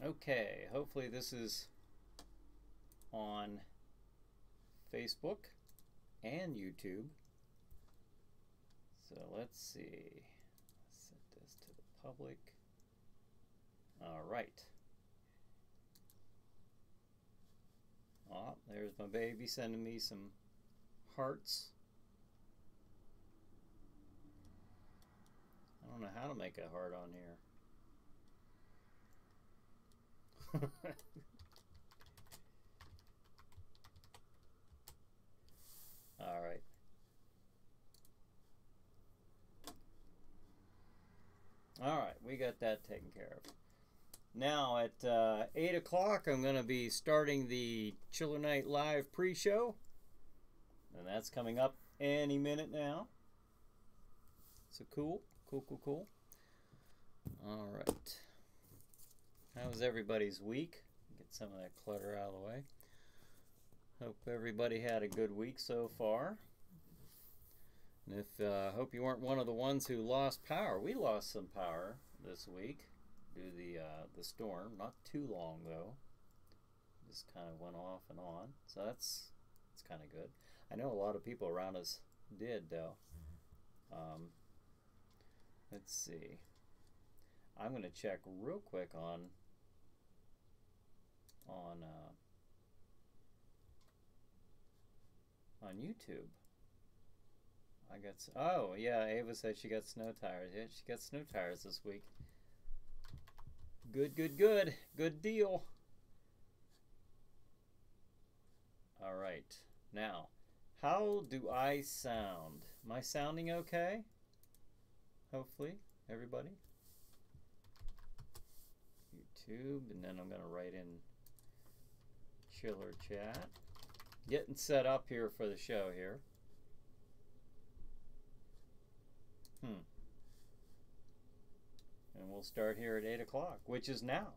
Okay, hopefully this is on Facebook and YouTube. So let's see. Set this to the public. All right. Oh, there's my baby sending me some hearts. I don't know how to make a heart on here. All right. All right, we got that taken care of. Now at 8 o'clock, I'm going to be starting the Chiller Night Live pre-show. And that's coming up any minute now. So cool. Cool. All right. How was everybody's week? Get some of that clutter out of the way. Hope everybody had a good week so far. And if hope you weren't one of the ones who lost power. We lost some power this week due to the storm. Not too long though. Just kind of went off and on. So that's kind of good. I know a lot of people around us did though. Let's see. I'm going to check real quick on YouTube. Oh yeah, Ava said she got snow tires. Yeah, she got snow tires this week. Good deal. All right, now how do I sound? Am I sounding okay? Hopefully, everybody. YouTube, and then I'm gonna write in Chiller Chat. Getting set up here for the show here. And we'll start here at 8 o'clock, which is now.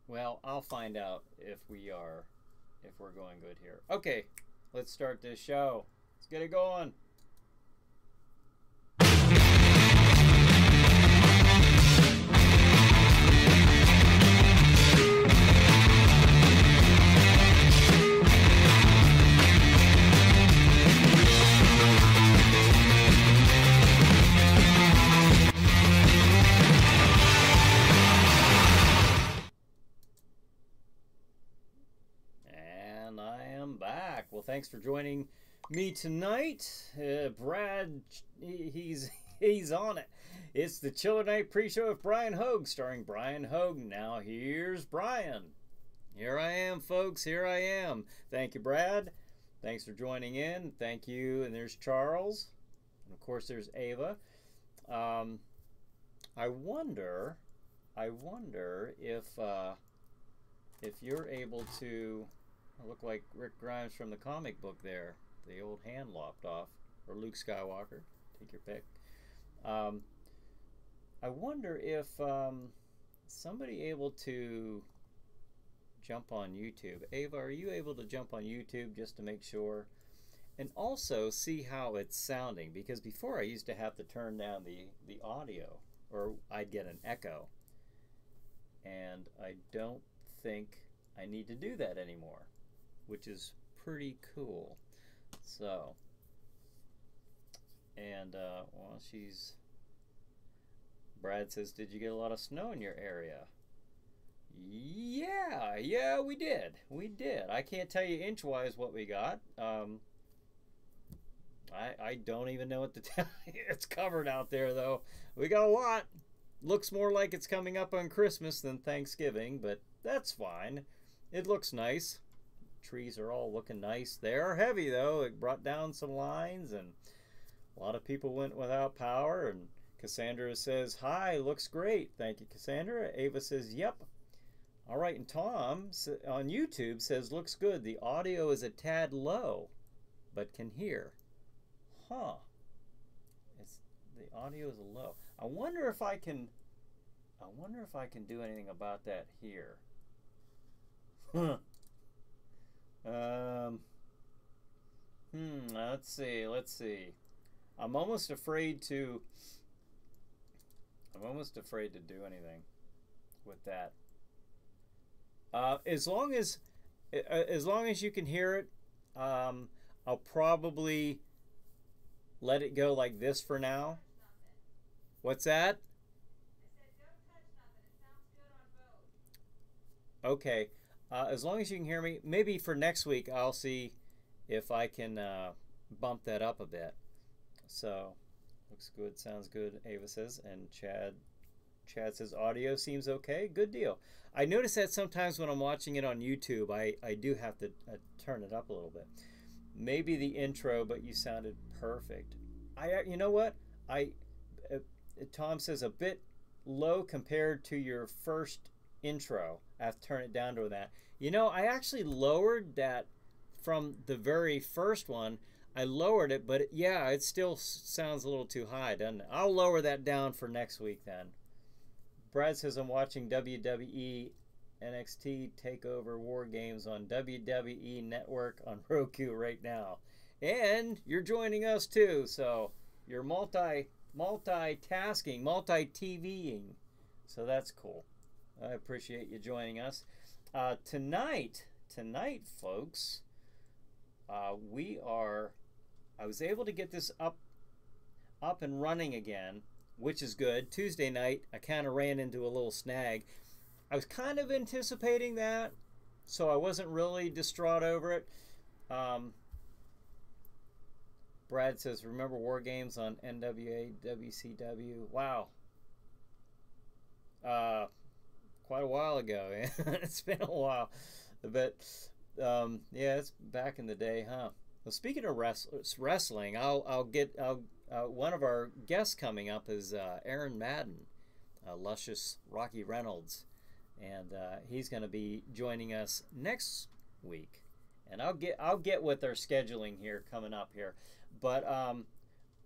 Well, I'll find out if we're going good here. Okay, let's start this show. Let's get it going. Thanks for joining me tonight. Brad, he's on it. It's the Chiller Night pre-show with Brian Hogue, starring Brian Hogue. Now here's Brian. Here I am, folks. Here I am. Thank you, Brad. Thanks for joining in. Thank you. And there's Charles. And of course, there's Ava. I wonder if you're able to. Look like Rick Grimes from the comic book there. The old hand lopped off. Or Luke Skywalker. Take your pick. I wonder if somebody able to jump on YouTube. Ava, are you able to jump on YouTube just to make sure? And also see how it's sounding. Because before I used to have to turn down the audio. Or I'd get an echo. And I don't think I need to do that anymore. Which is pretty cool. So, and well, Brad says, did you get a lot of snow in your area? Yeah, we did. I can't tell you inch-wise what we got. I don't even know what to tell you. It's covered out there, though. We got a lot. Looks more like it's coming up on Christmas than Thanksgiving, but that's fine. It looks nice. Trees are all looking nice. They are heavy though. It brought down some lines and a lot of people went without power. And Cassandra says, hi, looks great. Thank you, Cassandra. Ava says, yep. All right, and Tom on YouTube says, looks good. The audio is a tad low, but can hear. Huh. The audio is low. I wonder if I can do anything about that here. Huh. Let's see. I'm almost afraid to. I'm almost afraid to do anything with that. As long as you can hear it, I'll probably let it go like this for now. What's that? Okay. As long as you can hear me, maybe for next week I'll see if I can bump that up a bit. So, looks good, sounds good, Ava says, and Chad says audio seems okay. Good deal. I notice that sometimes when I'm watching it on YouTube, I do have to turn it up a little bit. Maybe the intro, but you sounded perfect. You know what? Tom says a bit low compared to your first intro. I have to turn it down to that. You know, I actually lowered that from the very first one. I lowered it, but yeah, it still sounds a little too high, doesn't it? I'll lower that down for next week then. Brad says I'm watching WWE NXT TakeOver War Games on WWE Network on Roku right now. And you're joining us too, so you're multitasking, multi-TVing. So that's cool. I appreciate you joining us. Tonight, folks, I was able to get this up and running again, which is good. Tuesday night, I kind of ran into a little snag. I was kind of anticipating that, so I wasn't really distraught over it. Brad says, remember War Games on NWA, WCW? Wow. Quite a while ago. It's been a while. But, yeah, it's back in the day, huh? Well, speaking of wrestling, one of our guests coming up is Aaron Madden, luscious Rocky Reynolds, and he's going to be joining us next week. And I'll get with our scheduling here coming up here. But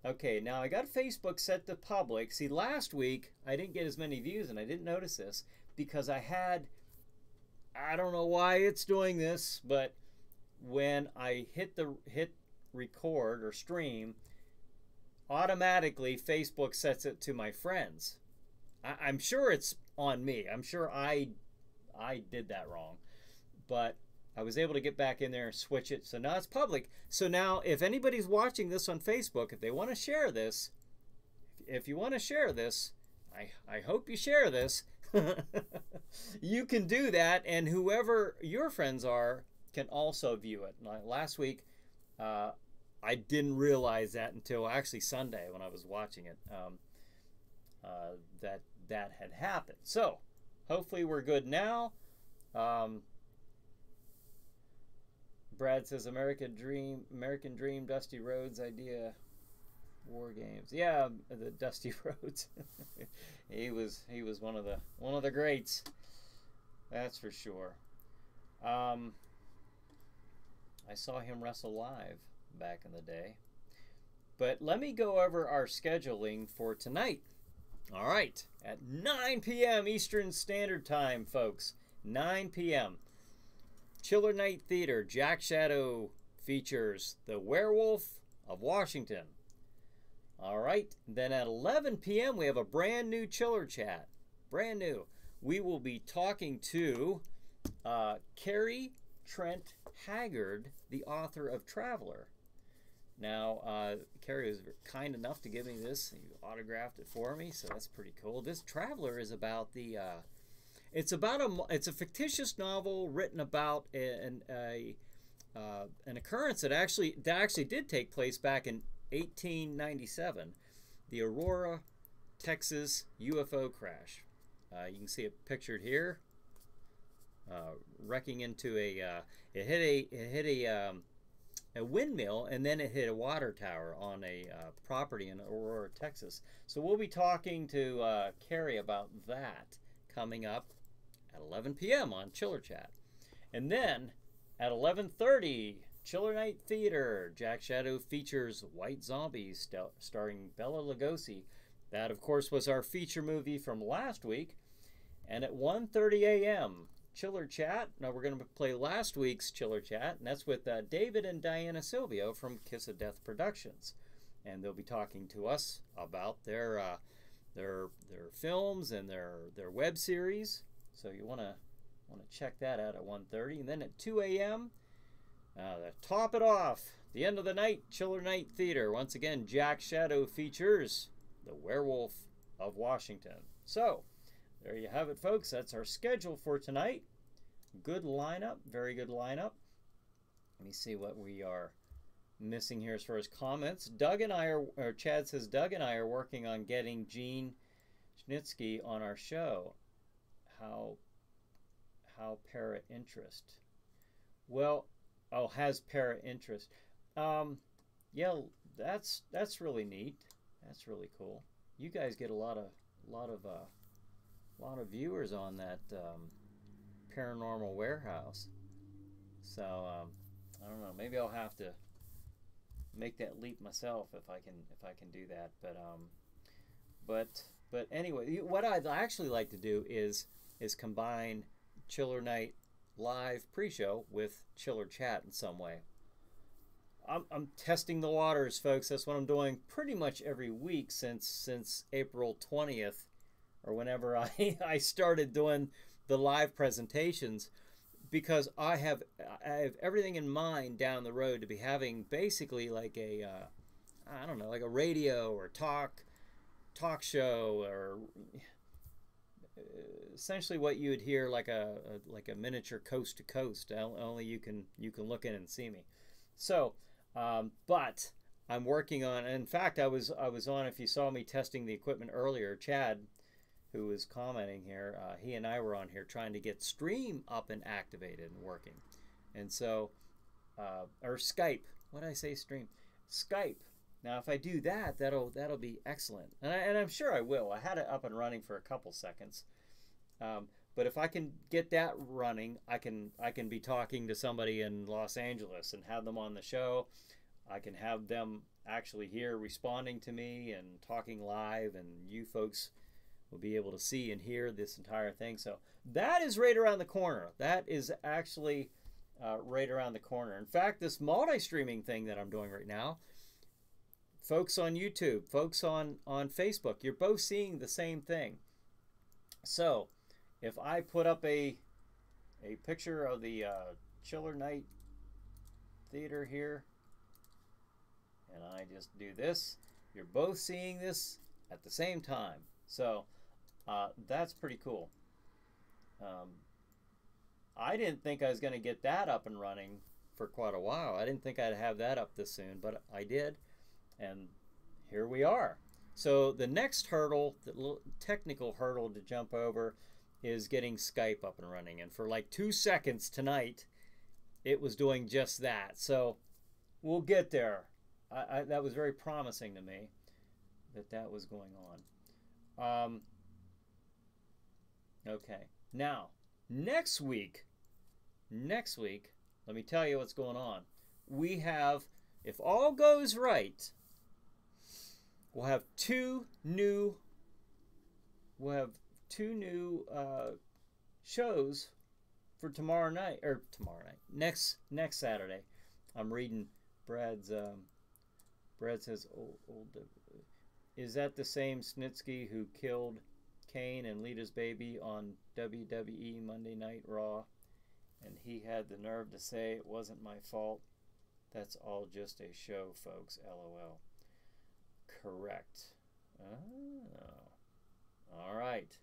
okay, now I got Facebook set to public. See, last week I didn't get as many views, and I didn't notice this because I don't know why it's doing this, but when I hit record or stream, automatically Facebook sets it to my friends. I'm sure it's on me. I'm sure I did that wrong, but I was able to get back in there and switch it. So now it's public. So now if anybody's watching this on Facebook, if they want to share this, if you want to share this, I hope you share this. You can do that, and whoever your friends are can also view it. Last week, I didn't realize that until actually Sunday when I was watching it, that had happened. So hopefully we're good now. Brad says American Dream, Dusty Rhodes idea, War Games. Yeah, the Dusty Rhodes. he was one of the greats. That's for sure. I saw him wrestle live back in the day. But let me go over our scheduling for tonight. All right, at 9 p.m. Eastern Standard Time, folks. 9 p.m. Chiller Night Theater, Jack Shadow features The Werewolf of Washington. All right, then at 11 p.m. we have a brand new Chiller Chat. Brand new. We will be talking to Carrie Trent Haggard, the author of Traveler. Now, Carrie was kind enough to give me this. He autographed it for me, so that's pretty cool. This Traveler is about the... it's a fictitious novel written about an occurrence that actually did take place back in 1897, the Aurora, Texas UFO crash. You can see it pictured here. Wrecking into it hit a windmill, and then it hit a water tower on a property in Aurora, Texas. So we'll be talking to Carrie about that coming up at 11 p.m. on Chiller Chat. And then at 11:30, Chiller Night Theater, Jack Shadow features White Zombies, starring Bela Lugosi. That, of course, was our feature movie from last week. And at 1:30 a.m., Chiller Chat. Now we're going to play last week's Chiller Chat, and that's with David and Diana Silvio from Kiss of Death Productions. and they'll be talking to us about their films and their web series. So you want to check that out at 1:30, and then at 2 a.m. To top it off, the end of the night, Chiller Night Theater. Once again, Jack Shadow features The Werewolf of Washington. So there you have it, folks. That's our schedule for tonight. Good lineup, very good lineup. Let me see what we are missing here as far as comments. Doug and I are, or Chad says, Doug and I are working on getting Gene Schnitsky on our show. How para interest? Well, oh, has para interest. Yeah, that's really neat. That's really cool. You guys get a lot of viewers on that Paranormal Warehouse. So I don't know. Maybe I'll have to make that leap myself if I can do that. But anyway, what I'd actually like to do is combine Chiller Night Live pre-show with Chiller Chat in some way. I'm testing the waters, folks. That's what I'm doing pretty much every week since April 20th, or whenever I started doing the live presentations, because I have everything in mind down the road to be having basically like a I don't know, like a radio or talk show, or essentially what you would hear like a miniature coast to coast. Only you can look in and see me. So, but I'm working on. In fact, I was on. If you saw me testing the equipment earlier, Chad, who was commenting here, he and I were on here trying to get Stream up and activated and working. And so, or Skype. What did I say? Stream, Skype. Now, if I do that, that'll be excellent, and I'm sure I will. I had it up and running for a couple seconds, but if I can get that running, I can be talking to somebody in Los Angeles and have them on the show. I can have them actually here responding to me and talking live, and you folks will be able to see and hear this entire thing. So that is right around the corner. That is actually right around the corner. In fact, this multi-streaming thing that I'm doing right now, folks on YouTube, folks on Facebook, you're both seeing the same thing. So if I put up a picture of the Chiller Night Theater here, and I just do this, you're both seeing this at the same time. So that's pretty cool. I didn't think I was going to get that up and running for quite a while. I didn't think I'd have that up this soon, but I did. And here we are. So the next hurdle, the little technical hurdle to jump over, is getting Skype up and running. And for like 2 seconds tonight, it was doing just that. So we'll get there. That was very promising to me that was going on. Okay. Now, next week, let me tell you what's going on. We have, if all goes right, we'll have two new shows for next Saturday. I'm reading Brad's. Brad says, is that the same Snitsky who killed Kane and Lita's baby on WWE Monday Night Raw? And he had the nerve to say it wasn't my fault. That's all just a show, folks. LOL. Correct. Oh. All right.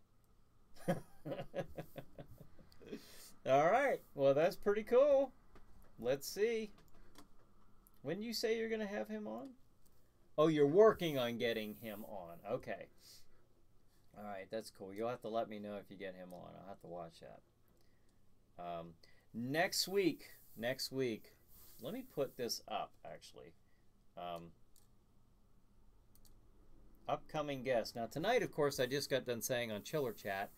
All right. Well, that's pretty cool. Let's see. When did you say you're going to have him on? Oh, you're working on getting him on. Okay. All right. That's cool. You'll have to let me know if you get him on. I'll have to watch that. Next week. Let me put this up, actually. Upcoming guest. Now, tonight, of course, I just got done saying on Chiller Chat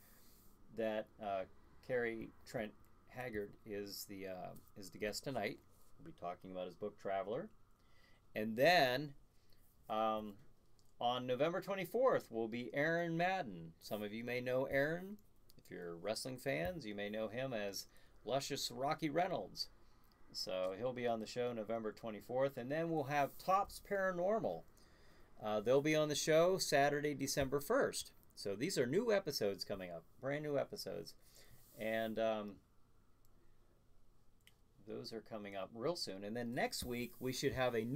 that Carrie Trent Haggard is the guest tonight. We'll be talking about his book, Traveler. And then on November 24th will be Aaron Madden. Some of you may know Aaron. If you're wrestling fans, you may know him as Luscious Rocky Reynolds. So he'll be on the show November 24th. And then we'll have Tops Paranormal. they'll be on the show Saturday, December 1st. So these are new episodes coming up, brand new episodes. And those are coming up real soon. And then next week, we should have a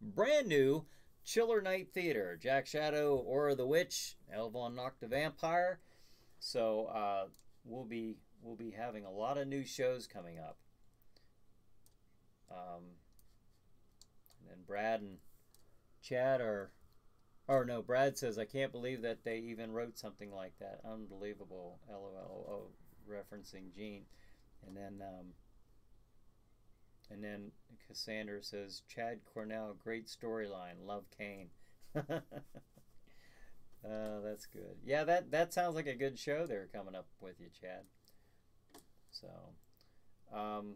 brand new Chiller Night Theater. Jack Shadow, Aura the Witch, Elvon Noct the Vampire. So we'll be having a lot of new shows coming up. And then Brad and Chad are... Or no, Brad says, I can't believe that they even wrote something like that. Unbelievable. LOL. Referencing Gene. And then Cassandra says, Chad Cornell, great storyline. Love Kane. That's good. Yeah, that sounds like a good show they're coming up with you, Chad. So, all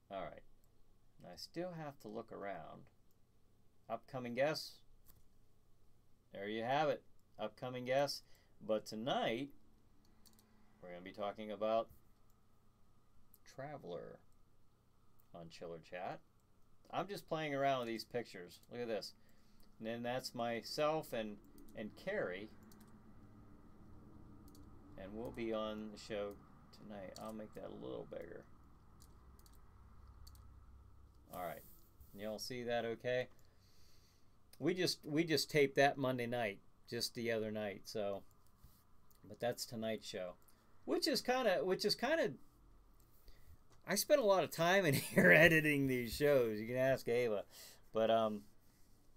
right. I still have to look around. Upcoming guests. There you have it. Upcoming guests. But tonight, we're going to be talking about Traveler on Chiller Chat. I'm just playing around with these pictures. Look at this. And then that's myself and Carrie. And we'll be on the show tonight. I'll make that a little bigger. Alright. Y'all see that okay? We just taped that Monday night, just the other night, so but that's tonight's show. Which is kinda I spent a lot of time in here editing these shows. You can ask Ava. But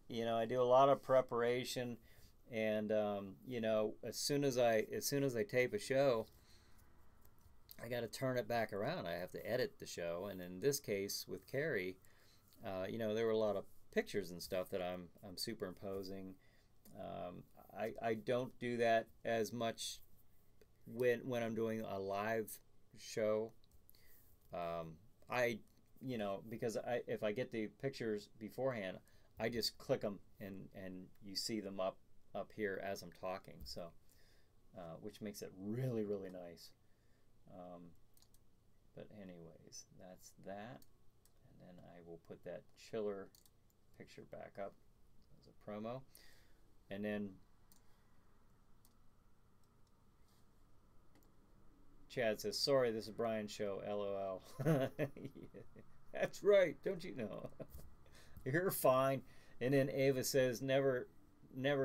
you know, I do a lot of preparation, and you know, as soon as I tape a show, I got to turn it back around. I have to edit the show, and in this case with Carrie, you know, there were a lot of pictures and stuff that I'm superimposing. I don't do that as much when I'm doing a live show. You know, because if I get the pictures beforehand, I just click them and you see them up here as I'm talking. So, which makes it really, really nice. But anyways, that's that. And then I will put that Chiller picture back up as a promo. And then Chad says, sorry, this is Brian's show, LOL. That's right, don't you know? You're fine. And then Ava says, never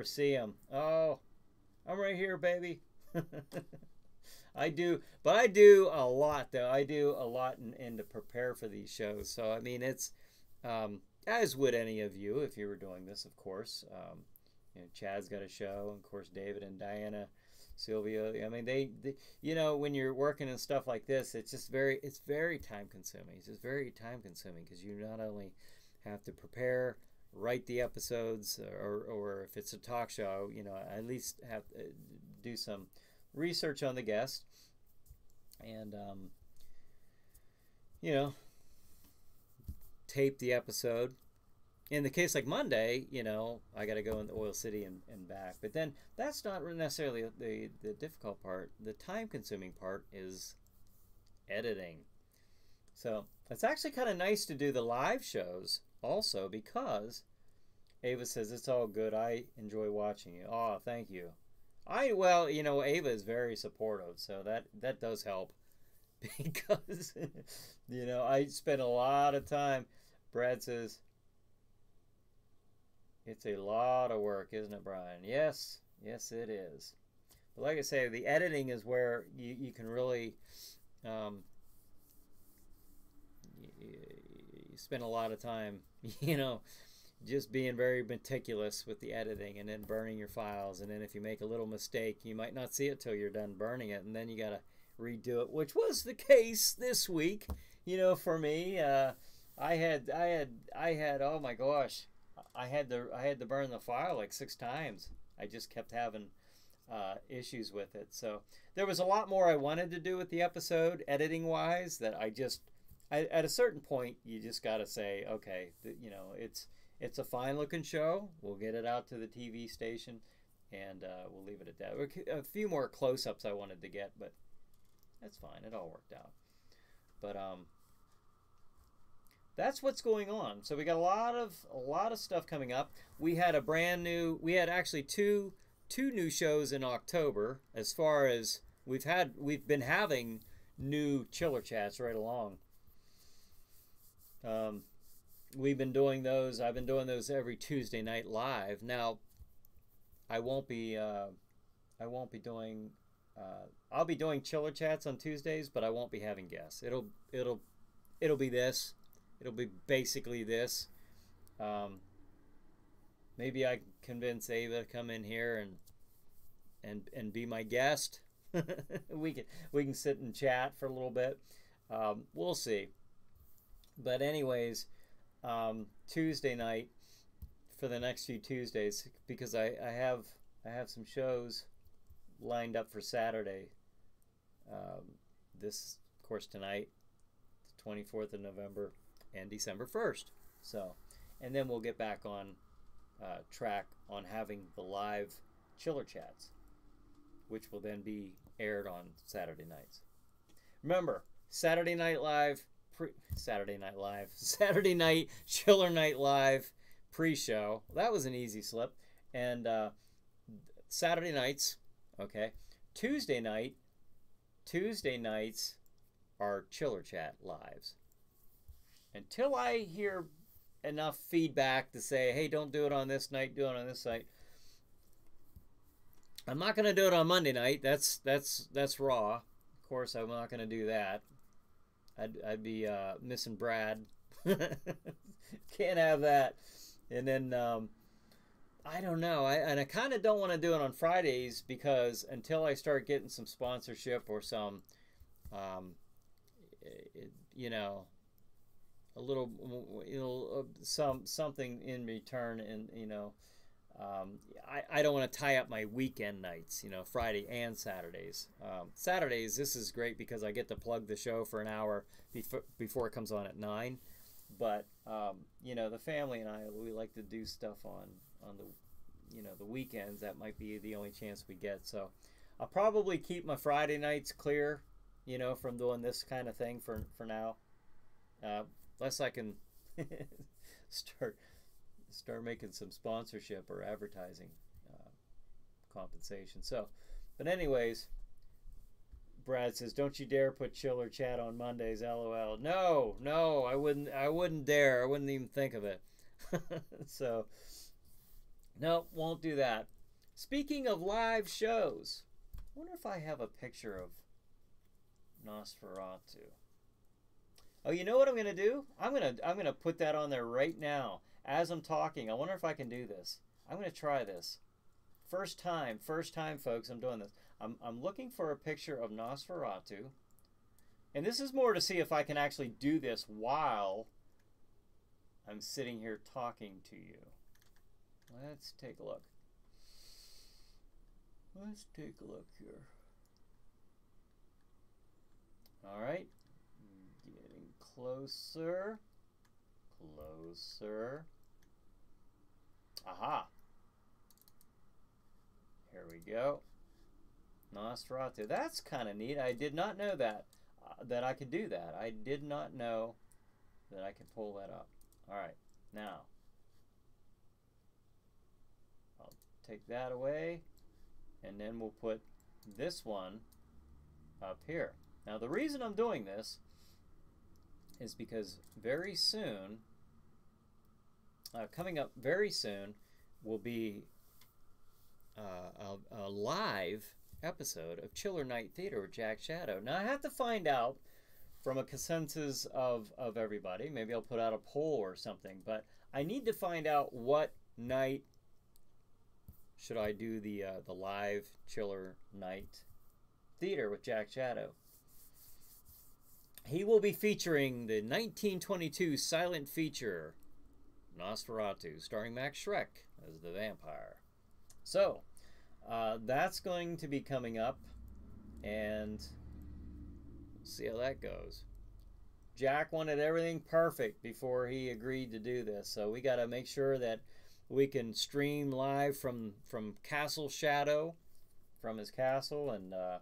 see him. Oh, I'm right here, baby. I do a lot, though. I do a lot in to prepare for these shows. So, I mean, it's, as would any of you if you were doing this, of course. You know, Chad's got a show, and of course, David and Diana, Sylvia. I mean, they you know, when you're working and stuff like this, it's very time consuming. It's just very time consuming because you not only have to prepare, write the episodes, or if it's a talk show, you know, at least have to do some research on the guest, and you know, tape the episode. In the case like Monday, you know, I got to go into Oil City and back. But then that's not necessarily the difficult part. The time-consuming part is editing. So it's actually kind of nice to do the live shows also because Ava says, it's all good. I enjoy watching you. Oh, thank you. Well, you know, Ava is very supportive, so that does help because, you know, I spend a lot of time. Brad says, it's a lot of work, isn't it, Brian? Yes, it is. But like I say, the editing is where you can really you spend a lot of time, you know, just being very meticulous with the editing and then burning your files. And then if you make a little mistake, you might not see it till you're done burning it, and then you got to redo it, which was the case this week. You know, for me, I had oh my gosh. I had to burn the file like 6 times. I just kept having issues with it. So there was a lot more I wanted to do with the episode, editing wise, that at a certain point you just got to say, okay, you know, it's a fine looking show. We'll get it out to the TV station, and we'll leave it at that. A few more close-ups I wanted to get, but that's fine. It all worked out. But that's what's going on. So we got a lot of stuff coming up. We had actually two new shows in October. As far as we've been having new chiller chats right along. We've been doing those. I've been doing those every Tuesday night live. Now, I won't be doing. I'll be doing chiller chats on Tuesdays, but I won't be having guests. It'll be this. It'll be basically this. Maybe I can convince Ava to come in here and be my guest. we can sit and chat for a little bit. We'll see. But anyways, Tuesday night for the next few Tuesdays, because I have some shows lined up for Saturday. This, of course, tonight, the 24th of November, and December 1st. So, and then we'll get back on track on having the live chiller chats, which will then be aired on Saturday nights. Remember, Saturday Night Chiller Night Live pre-show. That was an easy slip. And Saturday nights, okay. Tuesday nights are chiller chat lives. Until I hear enough feedback to say, hey, don't do it on this night, do it on this night. I'm not going to do it on Monday night. That's raw. Of course, I'm not going to do that. I'd be missing Brad. Can't have that. And then I don't know. I kind of don't want to do it on Fridays, because until I start getting some sponsorship or some, a little, something in return, and I don't want to tie up my weekend nights, Friday and Saturdays. Saturdays, this is great because I get to plug the show for an hour before it comes on at 9. But the family and I, we like to do stuff on the weekends. That might be the only chance we get. So I'll probably keep my Friday nights clear, from doing this kind of thing for now. Unless I can start making some sponsorship or advertising compensation. So, but anyways, Brad says, "Don't you dare put chiller chat on Mondays." LOL. No, I wouldn't dare. I wouldn't even think of it. So, no, won't do that. Speaking of live shows, I wonder if I have a picture of Nosferatu. Oh, you know what I'm gonna do? I'm gonna put that on there right now as I'm talking. I wonder if I can do this. I'm gonna try this. First time, folks. I'm doing this. I'm looking for a picture of Nosferatu, and this is more to see if I can actually do this while I'm sitting here talking to you. Let's take a look. Let's take a look here. All right. Getting closer. Closer. Aha. Here we go. Nosferatu. That's kind of neat. I did not know that I could do that. I did not know that I could pull that up. All right. Now, I'll take that away, and then we'll put this one up here. Now, the reason I'm doing this is because very soon, coming up very soon, will be a live episode of Chiller Night Theater with Jack Shadow. Now, I have to find out from a consensus of everybody. Maybe I'll put out a poll or something, but I need to find out what night should I do the live Chiller Night Theater with Jack Shadow. He will be featuring the 1922 silent feature Nosferatu, starring Max Schreck as the vampire. So, that's going to be coming up, and we'll see how that goes. Jack wanted everything perfect before he agreed to do this, so we got to make sure that we can stream live from Castle Shadow, from his castle, and I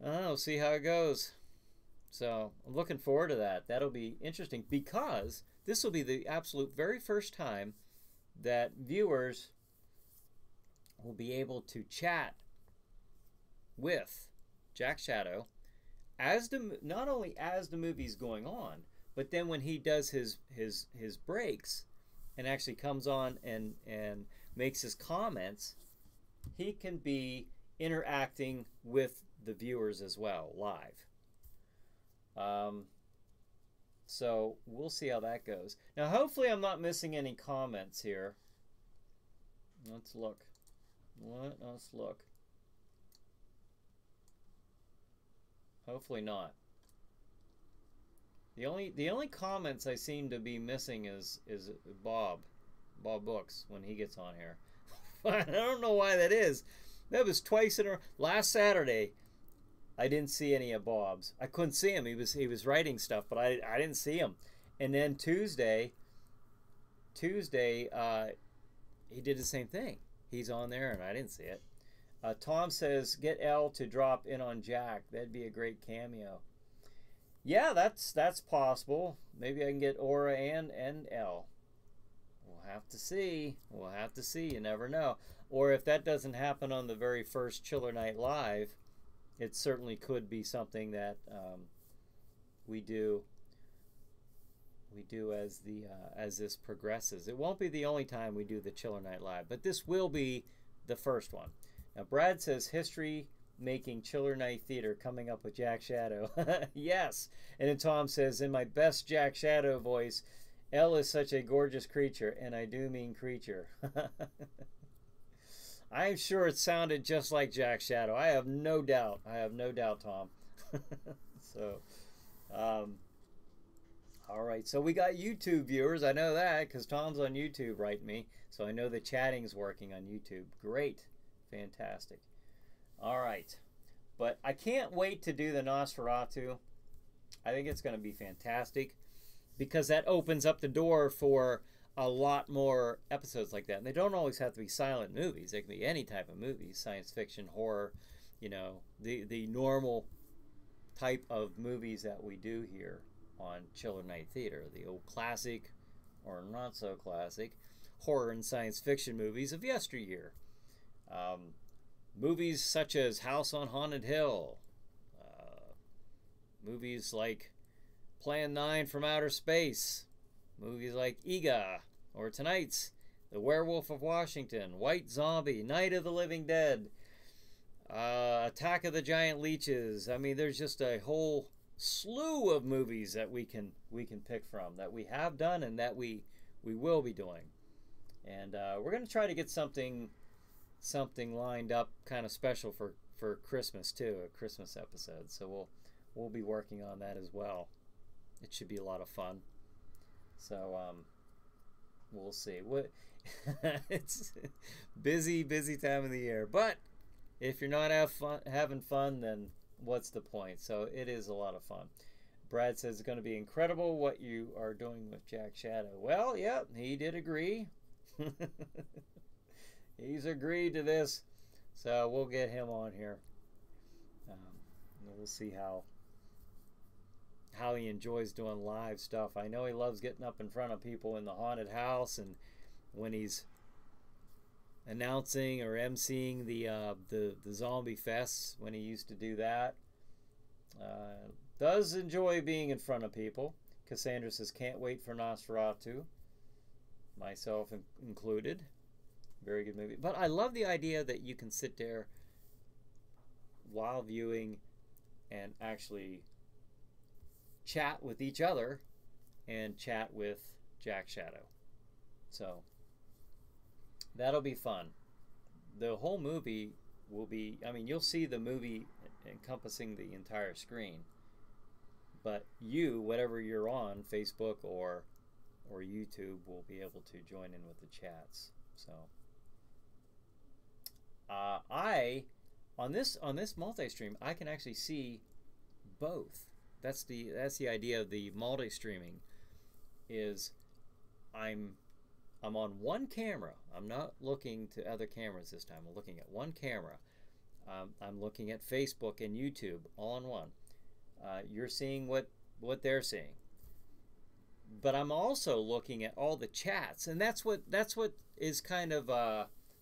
don't know, see how it goes. So I'm looking forward to that. That'll be interesting because this will be the absolute very first time that viewers will be able to chat with Jack Shadow as not only as the movie's going on, but then when he does his breaks and actually comes on and makes his comments, he can be interacting with the viewers as well live. So we'll see how that goes. Now, hopefully I'm not missing any comments here. Let's look. Let's look. Hopefully not. The only comments I seem to be missing is Bob Books when he gets on here. I don't know why that is. That was twice in a last Saturday. I didn't see any of Bob's. I couldn't see him. He was writing stuff, but I didn't see him. And then Tuesday, he did the same thing. He's on there, and I didn't see it. Tom says, get L to drop in on Jack. That'd be a great cameo. Yeah, that's possible. Maybe I can get Aura and L. We'll have to see. We'll have to see. You never know. Or if that doesn't happen on the very first Chiller Night Live, it certainly could be something that we do as this progresses. It won't be the only time we do the Chiller Night Live, but this will be the first one. Now, Brad says history making Chiller Night Theater coming up with Jack Shadow. Yes. And then Tom says, in my best Jack Shadow voice, L is such a gorgeous creature, and I do mean creature. I'm sure it sounded just like Jack Shadow. I have no doubt. I have no doubt, Tom. So, all right. So we got YouTube viewers. I know that because Tom's on YouTube writing me. So I know the chatting's working on YouTube. Great. Fantastic. All right. But I can't wait to do the Nosferatu. I think it's going to be fantastic because that opens up the door for a lot more episodes like that. And they don't always have to be silent movies. They can be any type of movies, science fiction, horror, you know, the normal type of movies that we do here on Chiller Night Theater. The old classic or not so classic horror and science fiction movies of yesteryear. Movies such as House on Haunted Hill. Movies like Plan 9 from Outer Space. Movies like Ega, or tonight's The Werewolf of Washington, White Zombie, Night of the Living Dead, Attack of the Giant Leeches. I mean, there's just a whole slew of movies that we can pick from, that we have done and that we will be doing. And we're going to try to get something lined up kind of special for Christmas too, a Christmas episode. So we'll be working on that as well. It should be a lot of fun. So we'll see. It's busy time of the year. But if you're not having fun, then what's the point? So it is a lot of fun. Brad says it's going to be incredible what you are doing with Jack Shadow. Well, yeah, he did agree. He's agreed to this. So we'll get him on here. We'll see how he enjoys doing live stuff. I know he loves getting up in front of people in the haunted house, and when he's announcing or emceeing the zombie fests, when he used to do that. Does enjoy being in front of people. Cassandra says can't wait for Nosferatu, myself included. Very good movie. But I love the idea that you can sit there while viewing and actually chat with each other and chat with Jack Shadow. So that'll be fun. The whole movie will be, I mean, you'll see the movie encompassing the entire screen, but you, whatever you're on, Facebook or YouTube, will be able to join in with the chats. So on this multi-stream, I can actually see both. That's the idea of the multi-streaming. Is I'm on one camera. I'm not looking to other cameras this time. I'm looking at one camera. I'm looking at Facebook and YouTube all in one. You're seeing what they're seeing. But I'm also looking at all the chats, and that's what is kind of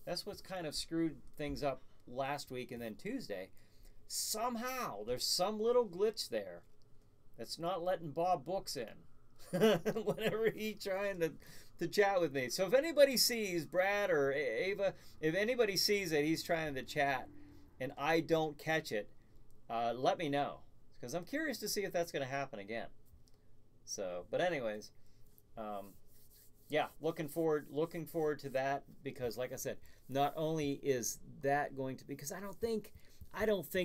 that's what's kind of screwed things up last week and then Tuesday. Somehow there's some little glitch there that's not letting Bob Books in whenever he's trying to chat with me. So if anybody sees Brad or Ava, if anybody sees that he's trying to chat and I don't catch it, let me know, because I'm curious to see if that's going to happen again. So, but anyways, yeah, looking forward to that, because like I said, not only is that going to be, because I don't think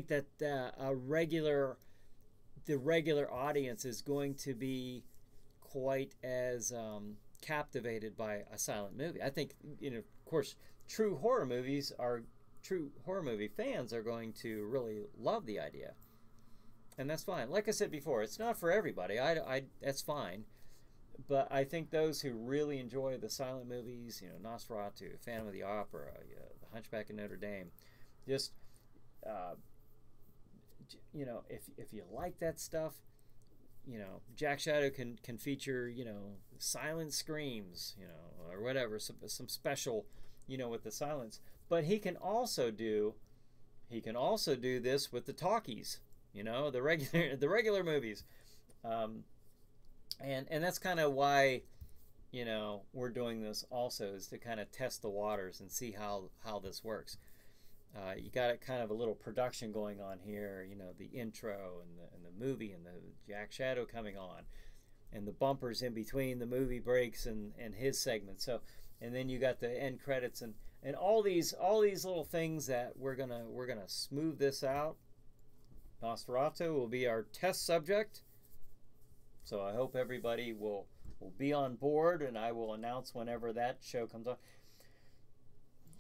that the regular audience is going to be quite as captivated by a silent movie. I think, of course, true horror movie fans are going to really love the idea. And that's fine. Like I said before, it's not for everybody. That's fine. But I think those who really enjoy the silent movies, Nosferatu, Phantom of the Opera, The Hunchback of Notre Dame, just, if you like that stuff, Jack Shadow can feature, silent screams, or whatever, some special, with the silence. But he can also do this with the talkies. The regular movies, and that's kind of why, we're doing this also, is to kind of test the waters and see how this works. You got kind of a little production going on here, the intro and the movie and the Jack Shadow coming on, and the bumpers in between the movie breaks and his segment. So, and then you got the end credits and all these little things that we're gonna smooth this out. Nosferatu will be our test subject, so I hope everybody will be on board, and I will announce whenever that show comes on.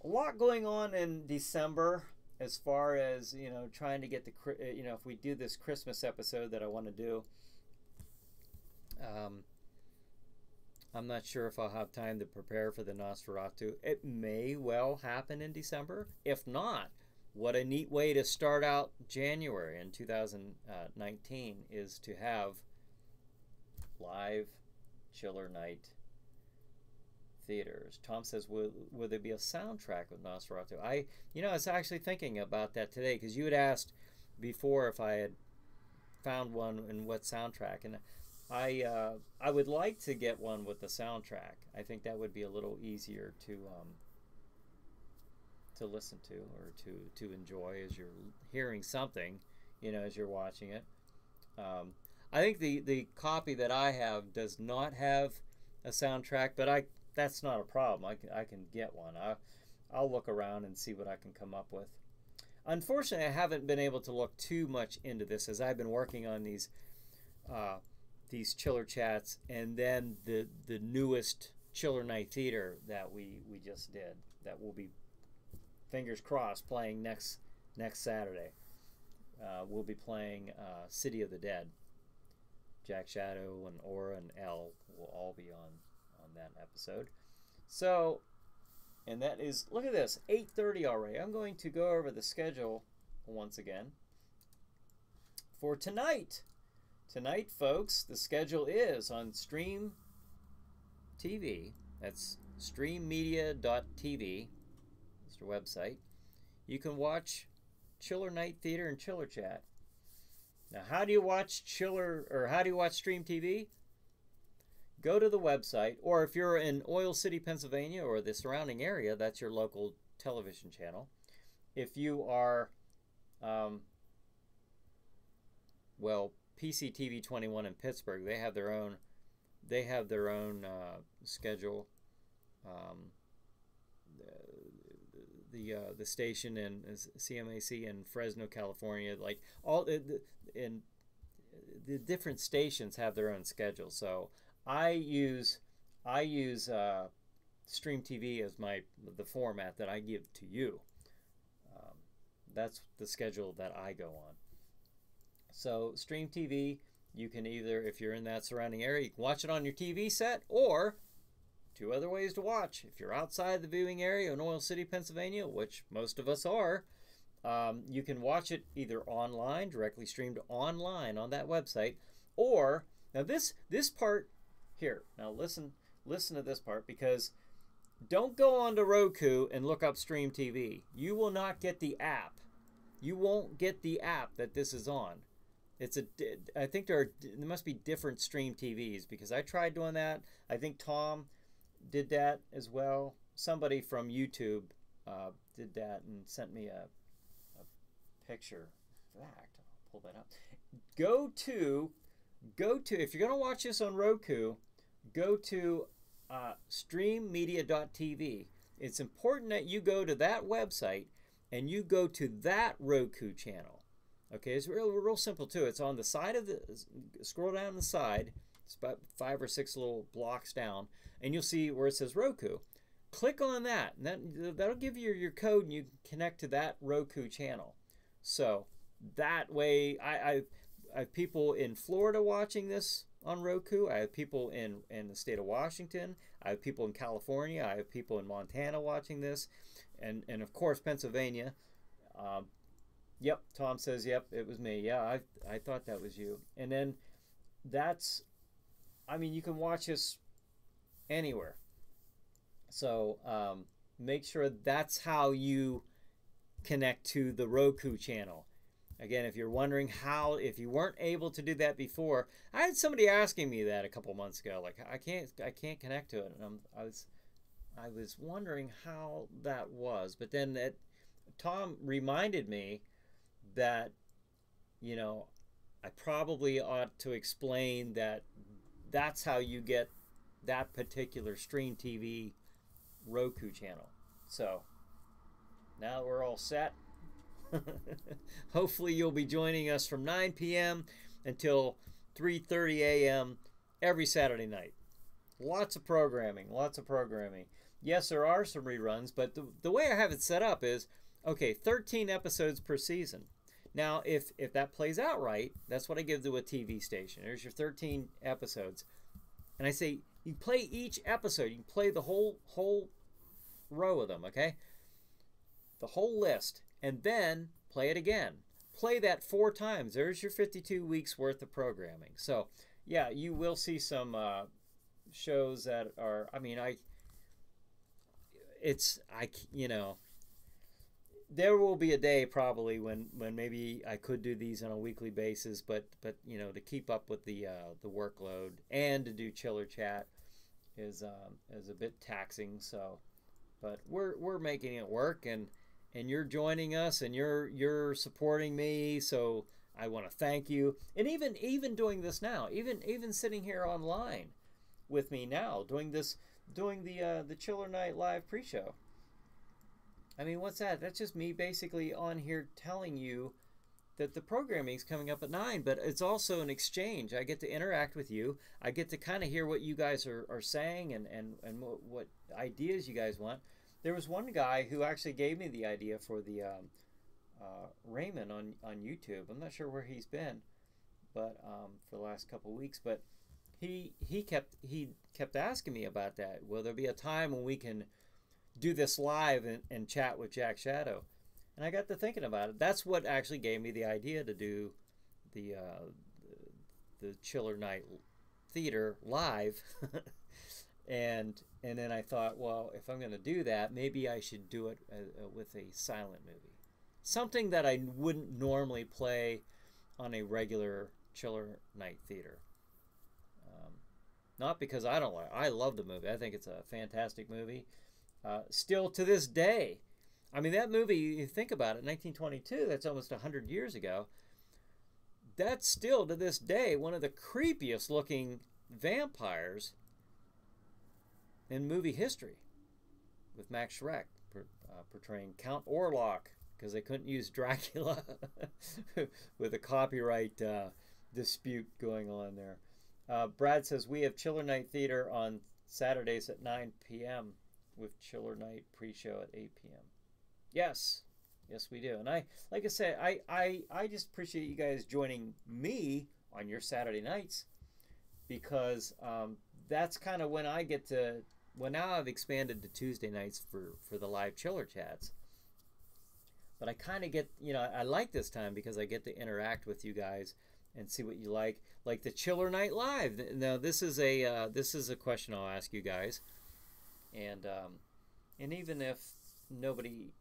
A lot going on in December as far as, trying to get if we do this Christmas episode that I want to do. I'm not sure if I'll have time to prepare for the Nosferatu. It may well happen in December. If not, what a neat way to start out January in 2019 is to have live Chiller Night theaters. Tom says, will there be a soundtrack with Nosferatu? I was actually thinking about that today, because you had asked before if I had found one and what soundtrack, and I would like to get one with the soundtrack. I think that would be a little easier to listen to, or to enjoy as you're hearing something, as you're watching it. I think the copy that I have does not have a soundtrack, but that's not a problem. I can get one. I'll look around and see what I can come up with. Unfortunately, I haven't been able to look too much into this, as I've been working on these Chiller Chats, and then the newest Chiller Night Theater that we just did, that will be, fingers crossed, playing next Saturday. We'll be playing City of the Dead. Jack Shadow and Aura and Elle will all be on that episode. So, and that is, look at this, 8:30 already. I'm going to go over the schedule once again for tonight. Tonight, folks, the schedule is on Stream TV. That's streammedia.tv. That's their website. You can watch Chiller Night Theater and Chiller Chat. Now, how do you watch Stream TV? Go to the website, or if you're in Oil City, Pennsylvania, or the surrounding area, that's your local television channel. If you are, PCTV 21 in Pittsburgh, they have their own schedule. The station in CMAC in Fresno, California, like all in the different stations have their own schedule. So I use Stream TV as the format that I give to you. That's the schedule that I go on. So Stream TV, you can either, if you're in that surrounding area, you can watch it on your TV set, or two other ways to watch. If you're outside the viewing area in Oil City, Pennsylvania, which most of us are, You can watch it either online, directly streamed online on that website, or now this part here. Now listen to this part, because don't go onto Roku and look up Stream TV. You will not get the app. You won't get the app that this is on. I think there must be different Stream TVs, because I tried doing that. I think Tom did that as well. Somebody from YouTube did that and sent me a picture. In fact, I'll pull that up. Go to if you're going to watch this on Roku, go to streammedia.tv. It's important that you go to that website and you go to that Roku channel. Okay, it's real simple too. It's on the side of the, scroll down the side, it's about 5 or 6 little blocks down, and you'll see where it says Roku. Click on that, and that'll give you your code, and you can connect to that Roku channel. So that way, I have people in Florida watching this on Roku. I have people in the state of Washington. I have people in California. I have people in Montana watching this, and of course Pennsylvania. Yep, Tom says, yep, it was me. Yeah, I thought that was you. And then that's, I mean, you can watch this anywhere. So make sure that's how you connect to the Roku channel. Again, if you're wondering how, if you weren't able to do that before, I had somebody asking me that a couple months ago, like I can't connect to it, and I was wondering how that was. But then Tom reminded me that, you know, I probably ought to explain that that's how you get that particular Stream TV Roku channel. So now we're all set. Hopefully you'll be joining us from 9 p.m. until 3:30 a.m. every Saturday night. Lots of programming, lots of programming. Yes, there are some reruns, but the way I have it set up is, okay, 13 episodes per season. Now, if that plays out right, that's what I give to a TV station. There's your 13 episodes. And I say, you play each episode. You can play the whole row of them, okay? The whole list. And then play it again. Play that 4 times. There's your 52 weeks worth of programming. So, yeah, you will see some shows that are, I mean, you know, there will be a day probably when maybe I could do these on a weekly basis, but you know, to keep up with the workload and to do chiller chat is a bit taxing. So, but we're making it work, and you're joining us, and you're supporting me. So I want to thank you. And even doing this now, even sitting here online with me now, doing the Chiller Night Live pre-show. I mean, what's that? That's just me basically on here telling you that the programming is coming up at 9, but it's also an exchange. I get to interact with you. I get to kind of hear what you guys are saying and what ideas you guys want. There was one guy who actually gave me the idea for the Raymond on YouTube. I'm not sure where he's been, but for the last couple of weeks. But he kept asking me about that. Will there be a time when we can do this live and chat with Jack Shadow? And I got to thinking about it. That's what actually gave me the idea to do the Chiller Night Theater live. and then I thought, well, if I'm going to do that, maybe I should do it with a silent movie, something that I wouldn't normally play on a regular Chiller Night Theater. Not because I don't like. I love the movie. I think it's a fantastic movie. Still to this day, I mean, that movie, you think about it, 1922, that's almost 100 years ago. That's still to this day one of the creepiest looking vampires in movie history, with Max Schreck portraying Count Orlok, because they couldn't use Dracula with a copyright dispute going on there. Brad says, we have Chiller Night Theater on Saturdays at 9 p.m. with Chiller Night pre-show at 8 p.m. Yes, we do. And like I said, I just appreciate you guys joining me on your Saturday nights, because that's kind of when I get to, well, now I've expanded to Tuesday nights for the live Chiller chats. But I kind of get, you know, I like this time because I get to interact with you guys and see what you like the Chiller Night Live. Now this is a question I'll ask you guys, and even if nobody,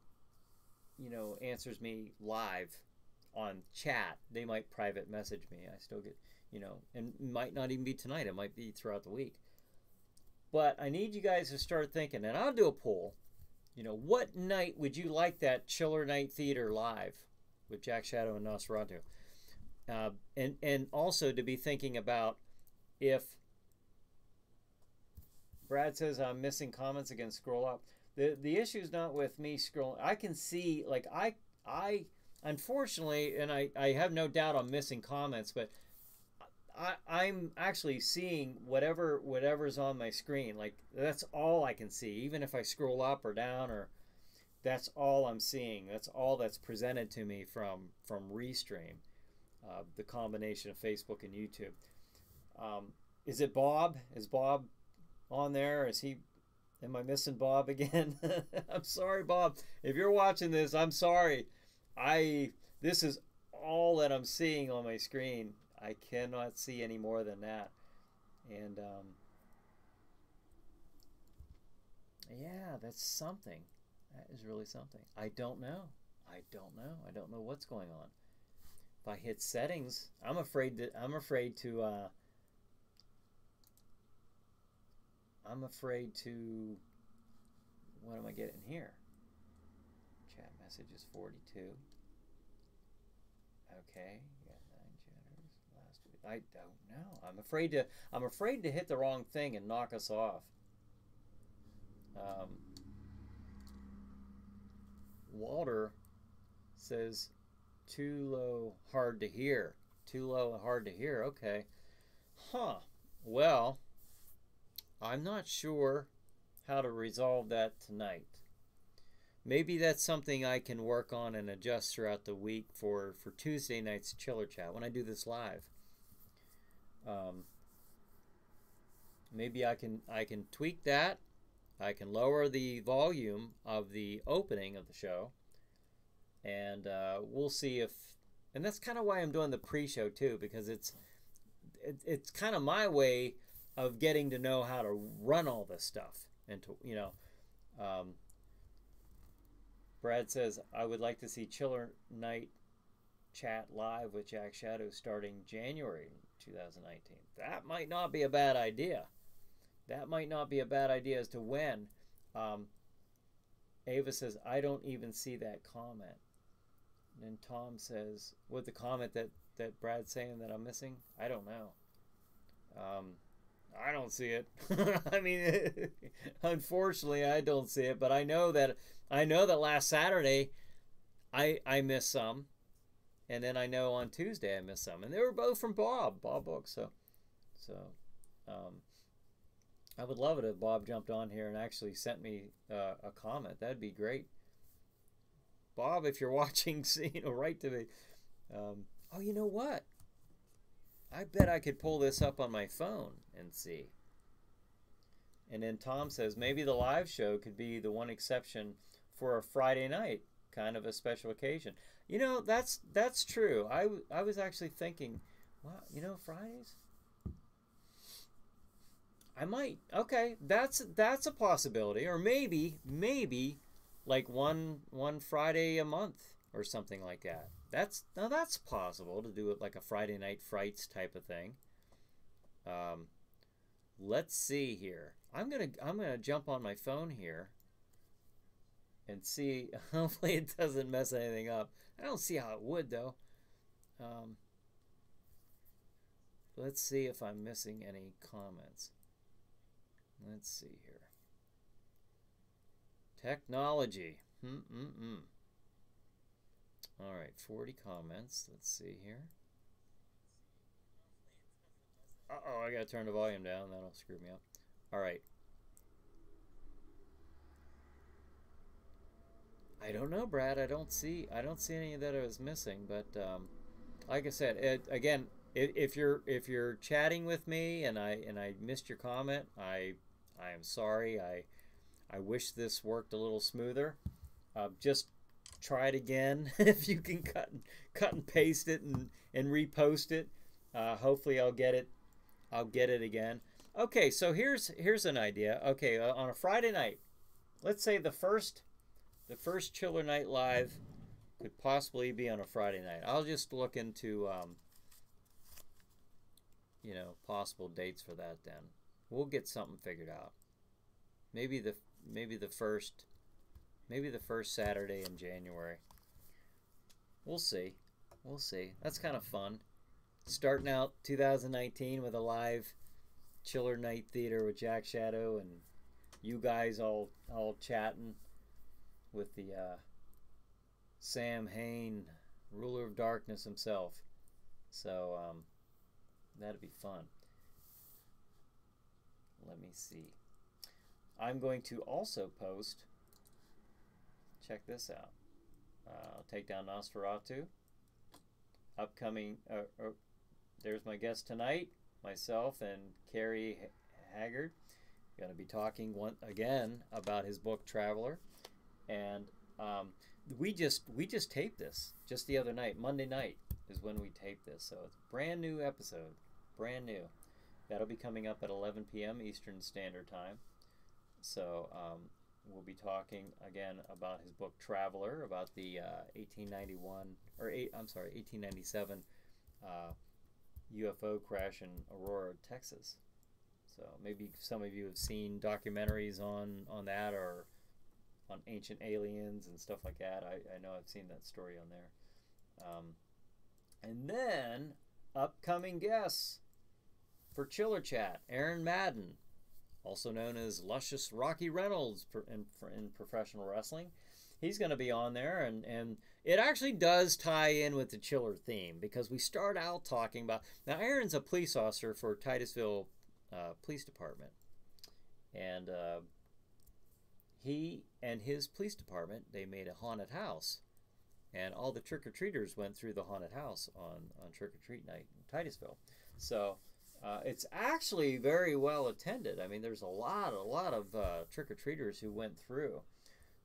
you know, answers me live on chat, they might private message me. I still get, you know, and it might not even be tonight. It might be throughout the week. But I need you guys to start thinking, and I'll do a poll. You know, what night would you like that Chiller Night Theater live with Jack Shadow and Nosferatu? And also to be thinking about if Brad says I'm missing comments again, scroll up. The issue is not with me scrolling. I can see, like, I unfortunately, and I have no doubt I'm missing comments, but I'm actually seeing whatever's on my screen. Like, that's all I can see. Even if I scroll up or down, or that's all I'm seeing. That's all that's presented to me from Restream, the combination of Facebook and YouTube. Is it Bob? Is Bob on there? Is he? Am I missing Bob again? I'm sorry, Bob. If you're watching this, I'm sorry. This is all that I'm seeing on my screen. I cannot see any more than that. And yeah, that's something. That is really something. I don't know. I don't know what's going on. If I hit settings, I'm afraid to what am I getting here? Chat messages 42. Okay, you got 9 chatters last week. I don't know. I'm afraid to hit the wrong thing and knock us off. Walter says too low, hard to hear. Too low, hard to hear. Okay. Huh. Well, I'm not sure how to resolve that tonight. Maybe that's something I can work on and adjust throughout the week for Tuesday night's Chiller Chat when I do this live. Maybe I can tweak that. I can lower the volume of the opening of the show, and we'll see if. And that's kind of why I'm doing the pre-show too, because it's kind of my way of getting to know how to run all this stuff, and to, you know. Brad says, I would like to see Chiller Night Chat live with Jack Shadow starting January 2019. That might not be a bad idea. That might not be a bad idea as to when. Ava says, I don't even see that comment. And then Tom says, with the comment that Brad's saying that I'm missing, I don't know. I don't see it. I mean, unfortunately, I don't see it. But I know that last Saturday, I missed some, and then I know on Tuesday I missed some, and they were both from Bob Books. So, I would love it if Bob jumped on here and actually sent me a comment. That'd be great. Bob, if you're watching, write to me. Oh, you know what? I bet I could pull this up on my phone and see. And then Tom says, maybe the live show could be the one exception for a Friday night, kind of a special occasion. You know, that's true. I was actually thinking, wow, you know, Fridays? I might. Okay, that's a possibility. Or maybe like one Friday a month or something like that. That's possible to do it like a Friday Night Frights type of thing. Let's see here. I'm gonna jump on my phone here and see. Hopefully it doesn't mess anything up. I don't see how it would though. Let's see if I'm missing any comments. Let's see here. Technology. All right, 40 comments. Let's see here. Uh-oh, I gotta turn the volume down. That'll screw me up. All right. I don't know, Brad. I don't see any that I was missing. But like I said, again, if you're chatting with me and I missed your comment, I am sorry. I wish this worked a little smoother. Just try it again. If you can cut and paste it and repost it, hopefully I'll get it. I'll get it again. Okay, so here's an idea. Okay, on a Friday night, let's say the first Chiller Night Live could possibly be on a Friday night. I'll just look into you know, possible dates for that then. We'll get something figured out. Maybe the first Saturday in January. We'll see. We'll see. That's kind of fun. Starting out 2019 with a live Chiller Night Theater with Jack Shadow and you guys all chatting with the Sam Hain, ruler of darkness himself. So that'd be fun. Let me see. I'm going to also post, check this out, Take Down Nosferatu. Upcoming, there's my guest tonight, myself and Carrie Haggard. Going to be talking again about his book Traveler. And we just taped this just the other night. Monday night is when we taped this. So it's a brand new episode. Brand new. That'll be coming up at 11 p.m. Eastern Standard Time. So we'll be talking again about his book Traveler, about the 1897 UFO crash in Aurora, Texas. So maybe some of you have seen documentaries on that, or on ancient aliens and stuff like that. I know I've seen that story on there. And then upcoming guests for Chiller Chat, Aaron Madden, also known as Luscious Rocky Reynolds in professional wrestling. He's going to be on there, and it actually does tie in with the Chiller theme, because we start out talking about, now Aaron's a police officer for Titusville Police Department, and he and his police department, they made a haunted house, and all the trick-or-treaters went through the haunted house on trick-or-treat night in Titusville. So it's actually very well attended. I mean, there's a lot of trick-or-treaters who went through.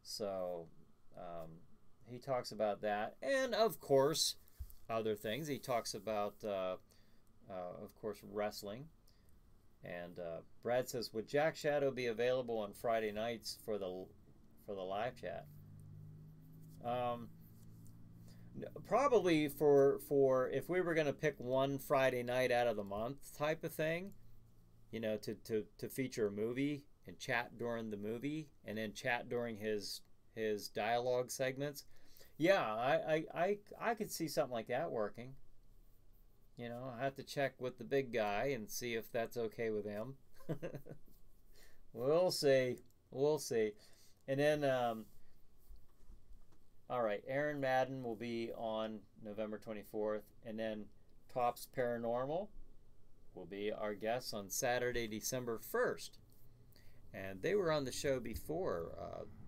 So he talks about that, and of course other things. He talks about of course wrestling. And Brad says, would Jack Shadow be available on Friday nights for the live chat? Probably for if we were going to pick one Friday night out of the month type of thing, you know, to feature a movie and chat during the movie, and then chat during his dialogue segments. Yeah, I could see something like that working. You know, I have to check with the big guy and see if that's okay with him. We'll see. We'll see. And then, all right, Aaron Madden will be on November 24th. And then Tops Paranormal will be our guests on Saturday, December 1st. And they were on the show before,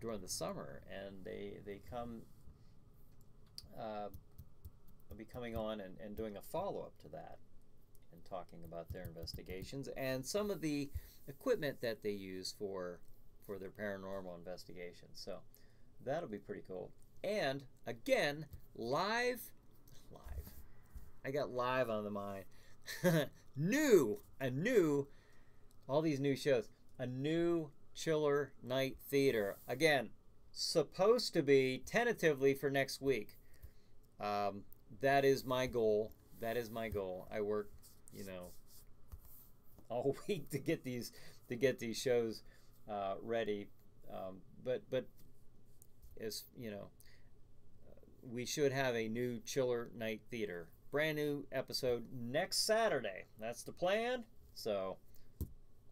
during the summer. And they come... will be coming on and doing a follow-up to that and talking about their investigations and some of the equipment that they use for their paranormal investigations. So that'll be pretty cool. And again, live, I got live on the mind. All these new shows, a new Chiller Night Theater. Again, supposed to be tentatively for next week. That is my goal. That is my goal. I work, you know, all week to get these shows ready. But as you know, we should have a new Chiller Night Theater, brand new episode next Saturday. That's the plan. So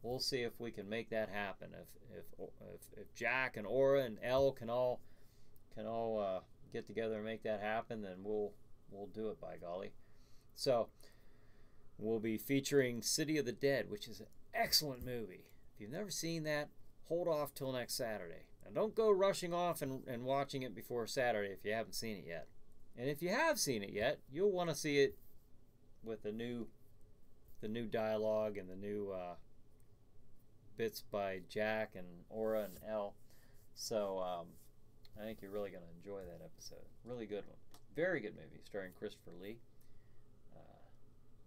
we'll see if we can make that happen. If Jack and Aura and Elle can all get together and make that happen, then we'll do it, by golly. So we'll be featuring City of the Dead, which is an excellent movie. If you've never seen that, hold off till next Saturday. And don't go rushing off and watching it before Saturday if you haven't seen it yet. And if you have seen it yet, you'll want to see it with the new dialogue and the new bits by Jack and Aura and Elle. So I think you're really going to enjoy that episode. Really good one. Very good movie starring Christopher Lee.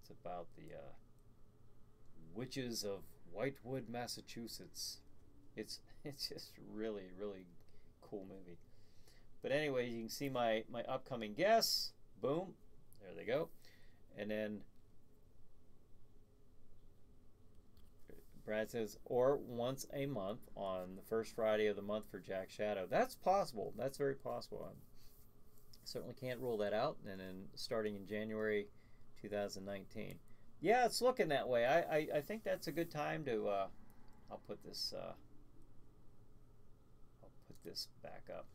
It's about the witches of Whitewood, Massachusetts. It's just really, really cool movie. But anyway, you can see my upcoming guests. Boom. There they go. And then Brad says, or once a month on the first Friday of the month for Jack Shadow. That's possible. That's very possible. I certainly can't rule that out. And then starting in January 2019. Yeah, it's looking that way. I think that's a good time to. I'll put this back up.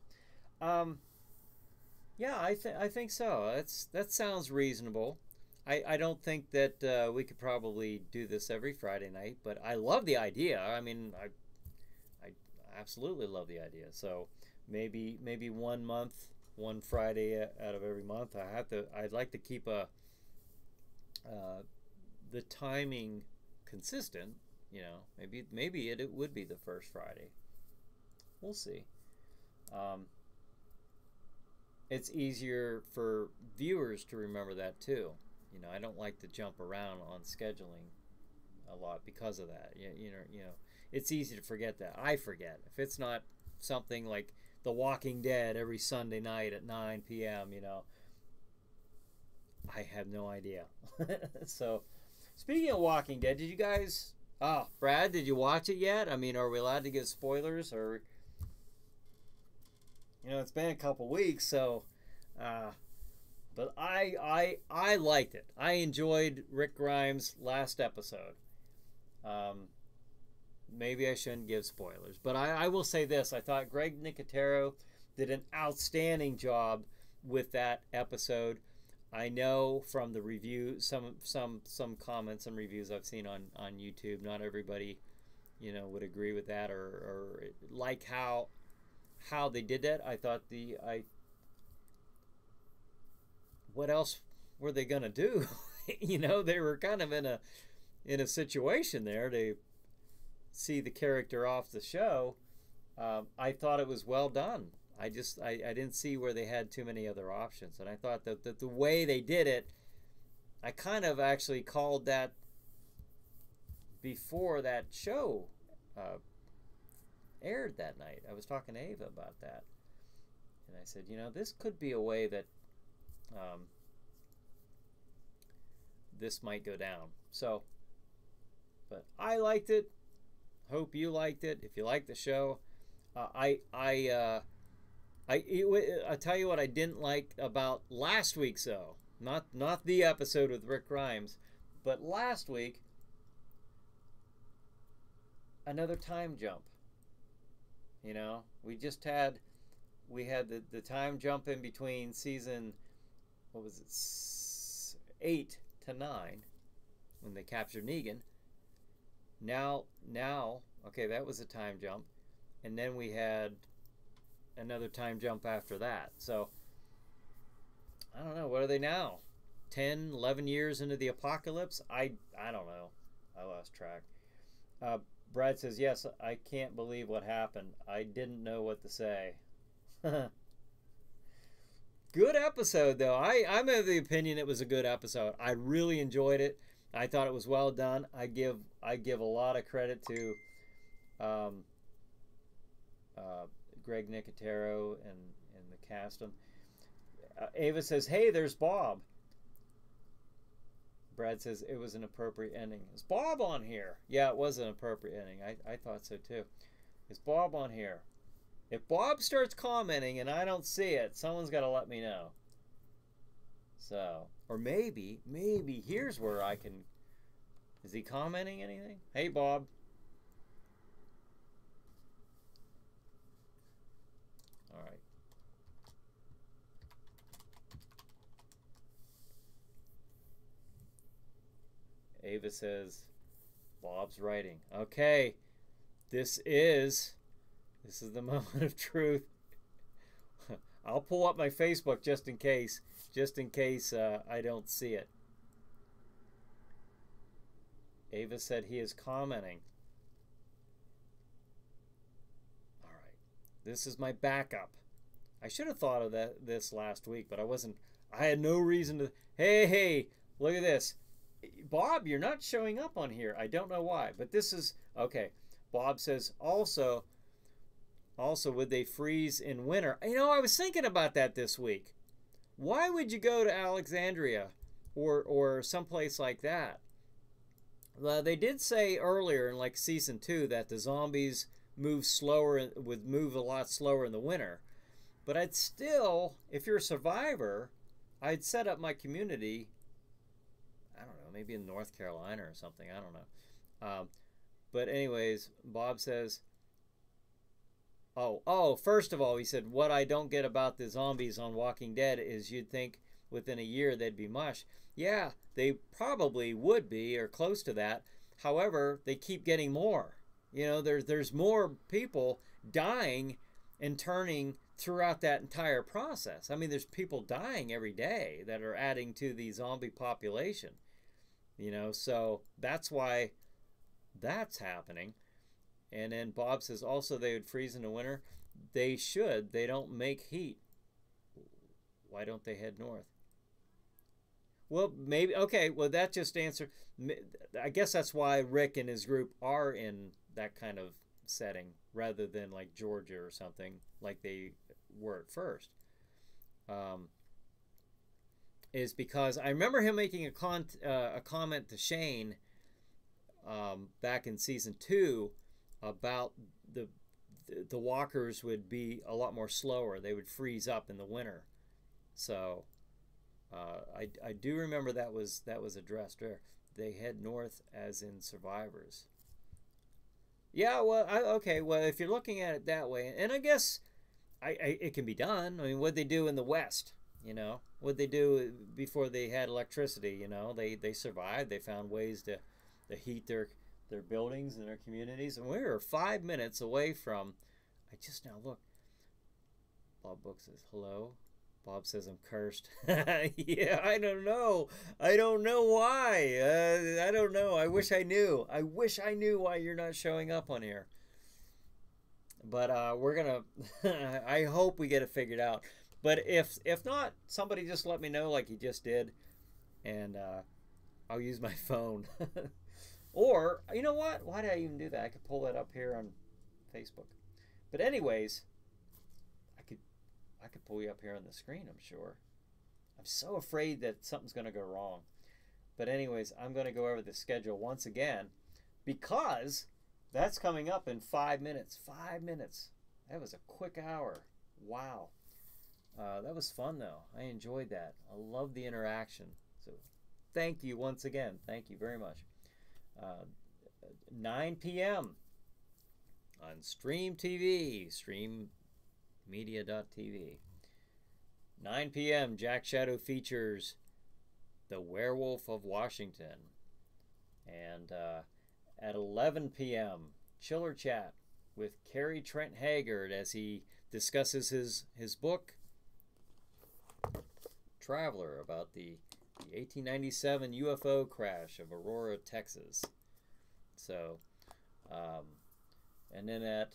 Yeah, I think so. That sounds reasonable. I don't think that we could probably do this every Friday night, but I love the idea. I mean, I absolutely love the idea. So maybe 1 month, one Friday out of every month. I'd like to keep the timing consistent. You know, maybe it would be the first Friday. We'll see. It's easier for viewers to remember that too. You know, I don't like to jump around on scheduling a lot because of that. You know, it's easy to forget that. I forget. If it's not something like The Walking Dead every Sunday night at 9 p.m., you know, I have no idea. So, speaking of Walking Dead, did you guys... Oh, Brad, did you watch it yet? I mean, are we allowed to give spoilers? Or... You know, it's been a couple weeks, so... But I liked it. I enjoyed Rick Grimes' last episode. Maybe I shouldn't give spoilers, but I will say this: I thought Greg Nicotero did an outstanding job with that episode. I know from the review, some comments and reviews I've seen on YouTube, not everybody, you know, would agree with that or like how they did that. I thought what else were they gonna do? You know, they were kind of in a situation there to see the character off the show. I thought it was well done. I didn't see where they had too many other options, and I thought that the way they did it, I kind of actually called that before that show aired that night. I was talking to Ava about that, and I said, you know, this could be a way that this might go down. So, but I liked it. Hope you liked it. If you like the show, I tell you what I didn't like about last week's show. Not the episode with Rick Grimes, but last week, another time jump. You know, we had the time jump in between season, what was it, 8 to 9, when they captured Negan. Now, okay, that was a time jump, and then we had another time jump after that. So I don't know, what are they now? 10, 11 years into the apocalypse? I don't know. I lost track. Brad says, yes, I can't believe what happened. I didn't know what to say. Good episode, though. I'm of the opinion it was a good episode. I really enjoyed it. I thought it was well done. I give a lot of credit to Greg Nicotero and the cast. Ava says, hey, there's Bob. Brad says, it was an appropriate ending. Is Bob on here? Yeah, it was an appropriate ending. I thought so, too. Is Bob on here? If Bob starts commenting and I don't see it, someone's got to let me know. So, or maybe here's where I can... Is he commenting anything? Hey, Bob. All right. Ava says, Bob's writing. Okay. This is the moment of truth. I'll pull up my Facebook just in case I don't see it. Ava said he is commenting. All right. This is my backup. I should have thought of this last week, but I wasn't. I had no reason to. Hey, look at this. Bob, you're not showing up on here. I don't know why, but this is okay. Bob says also would they freeze in winter? You know, I was thinking about that this week. Why would you go to Alexandria or someplace like that? Well, they did say earlier in like season 2 that the zombies move a lot slower in the winter. But I'd still, if you're a survivor, I'd set up my community, I don't know, maybe in North Carolina or something. I don't know. But anyways, Bob says, first of all, he said, what I don't get about the zombies on Walking Dead is you'd think within a year they'd be mush. Yeah, they probably would be or close to that. However, they keep getting more. You know, there's more people dying and turning throughout that entire process. I mean, there's people dying every day that are adding to the zombie population. You know, so that's why that's happening. And then Bob says also they would freeze in the winter. They should. They don't make heat. Why don't they head north? Well, maybe. Okay, well, that just answered. I guess that's why Rick and his group are in that kind of setting rather than like Georgia or something like they were at first. Is because I remember him making a comment to Shane back in season 2 about the walkers would be a lot more slower. They would freeze up in the winter. So I do remember that was addressed there. They head north as in survivors. Yeah, well, okay. Well, if you're looking at it that way, and I guess it can be done. I mean, what'd they do in the West? You know, what'd they do before they had electricity? You know, they survived. They found ways to heat their buildings and their communities. And we were 5 minutes away from. I just now look. Bob Book says hello. Bob says I'm cursed. Yeah, I don't know. I don't know why. I don't know. I wish I knew. I wish I knew why you're not showing up on here. But we're gonna. I hope we get it figured out. But if not, somebody just let me know like you just did, and I'll use my phone. Or you know what? Why did I even do that? I could pull that up here on Facebook. But anyways. I could pull you up here on the screen, I'm sure. I'm so afraid that something's going to go wrong. But anyways, I'm going to go over the schedule once again because that's coming up in 5 minutes. 5 minutes. That was a quick hour. Wow. That was fun, though. I enjoyed that. I love the interaction. So thank you once again. Thank you very much. 9 p.m. on Stream TV. Streammedia.tv. 9 p.m. Jack Shadow features The Werewolf of Washington. And at 11 p.m. Chiller Chat with Carrie Trent Haggard as he discusses his book Traveler about the 1897 UFO crash of Aurora, Texas. So, and then at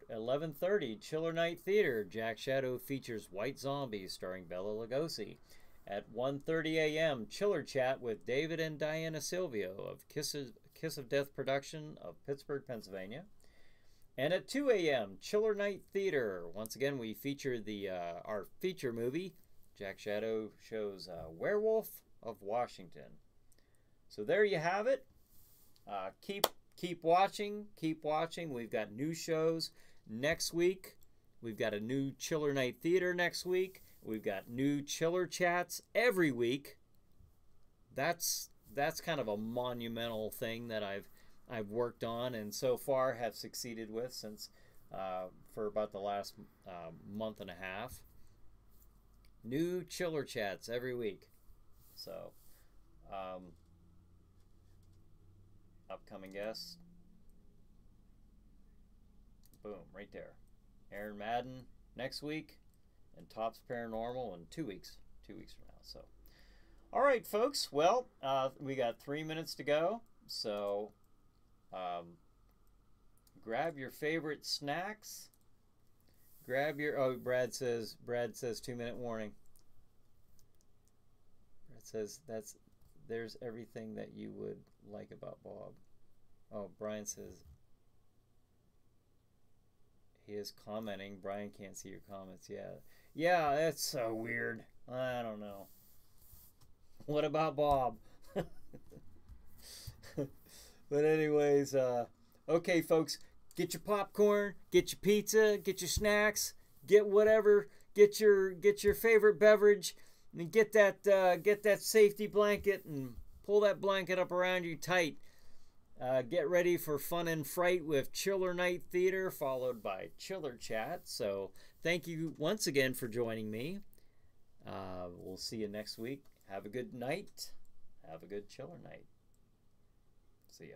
11:30, Chiller Night Theater, Jack Shadow features White Zombies starring Bela Lugosi. At 1:30 a.m., Chiller Chat with David and Diana Silvio of Kiss of Death production of Pittsburgh, Pennsylvania. And at 2 a.m., Chiller Night Theater. Once again, we feature our feature movie. Jack Shadow shows Werewolf of Washington. So there you have it. Keep watching. We've got new shows next week. We've got a new Chiller Night Theater next week. We've got new Chiller Chats every week. That's kind of a monumental thing that I've worked on and so far have succeeded with since for about the last month and a half. New Chiller Chats every week. So upcoming guests. Boom, right there. Aaron Madden next week, and Tops Paranormal in 2 weeks. 2 weeks from now. So, all right, folks. Well, we got 3 minutes to go. So, grab your favorite snacks. Grab your, oh, Brad says 2-minute warning. Brad says there's everything that you would like about Bob. Oh, Brian says he is commenting. Brian can't see your comments. Yeah, that's so weird. I don't know. What about Bob? But anyways, okay, folks, get your popcorn, get your pizza, get your snacks, get whatever, get your favorite beverage, and get that safety blanket and pull that blanket up around you tight. Get ready for Fun and Fright with Chiller Night Theater, followed by Chiller Chat. So thank you once again for joining me. We'll see you next week. Have a good night. Have a good chiller night. See ya.